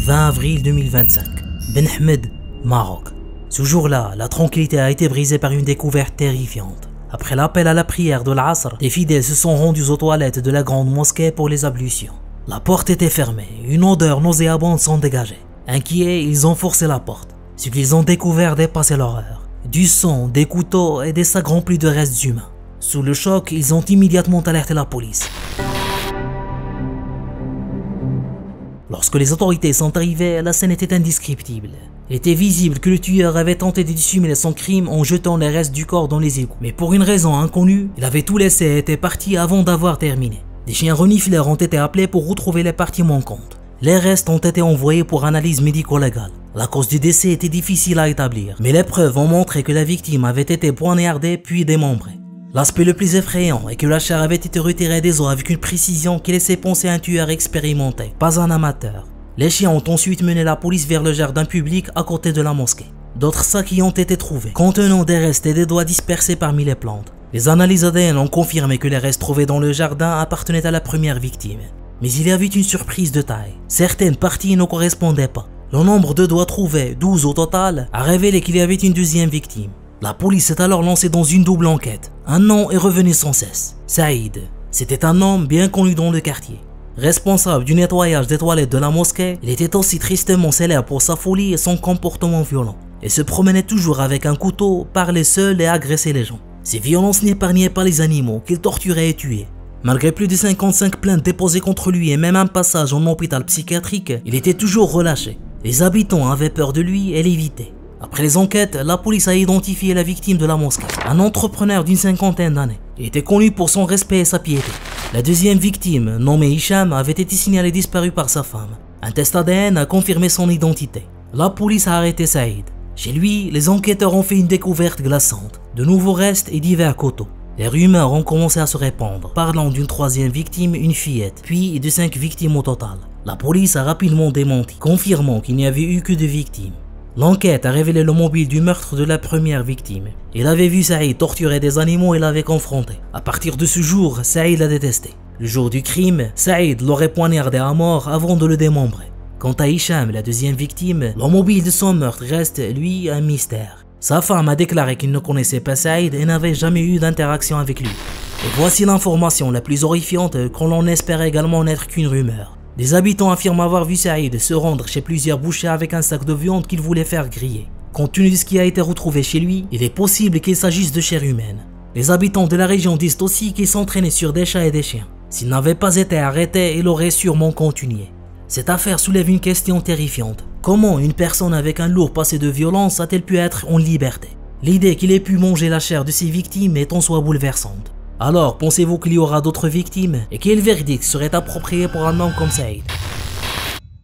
20 avril 2025, Ben Ahmed, Maroc. Ce jour-là, la tranquillité a été brisée par une découverte terrifiante. Après l'appel à la prière de l'Asr, les fidèles se sont rendus aux toilettes de la grande mosquée pour les ablutions. La porte était fermée, une odeur nauséabonde s'en dégageait. Inquiets, ils ont forcé la porte. Ce qu'ils ont découvert dépassait l'horreur. Du sang, des couteaux et des sacs remplis de restes humains. Sous le choc, ils ont immédiatement alerté la police. Lorsque les autorités sont arrivées, la scène était indescriptible. Il était visible que le tueur avait tenté de dissimuler son crime en jetant les restes du corps dans les égouts. Mais pour une raison inconnue, il avait tout laissé et était parti avant d'avoir terminé. Des chiens renifleurs ont été appelés pour retrouver les parties manquantes. Les restes ont été envoyés pour analyse médico-légale. La cause du décès était difficile à établir, mais les preuves ont montré que la victime avait été poignardée puis démembrée. L'aspect le plus effrayant est que la chair avait été retirée des os avec une précision qui laissait penser à un tueur expérimenté, pas un amateur. Les chiens ont ensuite mené la police vers le jardin public à côté de la mosquée. D'autres sacs y ont été trouvés, contenant des restes et des doigts dispersés parmi les plantes. Les analyses ADN ont confirmé que les restes trouvés dans le jardin appartenaient à la première victime. Mais il y avait une surprise de taille. Certaines parties ne correspondaient pas. Le nombre de doigts trouvés, 12 au total, a révélé qu'il y avait une deuxième victime. La police s'est alors lancée dans une double enquête. Un nom est revenu sans cesse. Saïd. C'était un homme bien connu dans le quartier. Responsable du nettoyage des toilettes de la mosquée, il était aussi tristement célèbre pour sa folie et son comportement violent. Il se promenait toujours avec un couteau, parlait seul et agressait les gens. Ses violences n'épargnaient pas les animaux qu'il torturait et tuait. Malgré plus de 55 plaintes déposées contre lui et même un passage en hôpital psychiatrique, il était toujours relâché. Les habitants avaient peur de lui et l'évitaient. Après les enquêtes, la police a identifié la victime de la mosquée, un entrepreneur d'une cinquantaine d'années. Il était connu pour son respect et sa piété. La deuxième victime, nommée Hicham, avait été signalée disparue par sa femme. Un test ADN a confirmé son identité. La police a arrêté Saïd. Chez lui, les enquêteurs ont fait une découverte glaçante, de nouveaux restes et divers couteaux. Les rumeurs ont commencé à se répandre, parlant d'une troisième victime, une fillette, puis de 5 victimes au total. La police a rapidement démenti, confirmant qu'il n'y avait eu que 2 victimes. L'enquête a révélé le mobile du meurtre de la première victime. Il avait vu Saïd torturer des animaux et l'avait confronté. À partir de ce jour, Saïd l'a détesté. Le jour du crime, Saïd l'aurait poignardé à mort avant de le démembrer. Quant à Hicham, la deuxième victime, le mobile de son meurtre reste, lui, un mystère. Sa femme a déclaré qu'il ne connaissait pas Saïd et n'avait jamais eu d'interaction avec lui. Et voici l'information la plus horrifiante qu'on en espère également n'être qu'une rumeur. Des habitants affirment avoir vu Saïd se rendre chez plusieurs bouchers avec un sac de viande qu'il voulait faire griller. Compte tenu de ce qui a été retrouvé chez lui, il est possible qu'il s'agisse de chair humaine. Les habitants de la région disent aussi qu'il s'entraînait sur des chats et des chiens. S'il n'avait pas été arrêté, il aurait sûrement continué. Cette affaire soulève une question terrifiante. Comment une personne avec un lourd passé de violence a-t-elle pu être en liberté? L'idée qu'il ait pu manger la chair de ses victimes est en soi bouleversante. Alors, pensez-vous qu'il y aura d'autres victimes? Et quel verdict serait approprié pour un homme comme Saïd?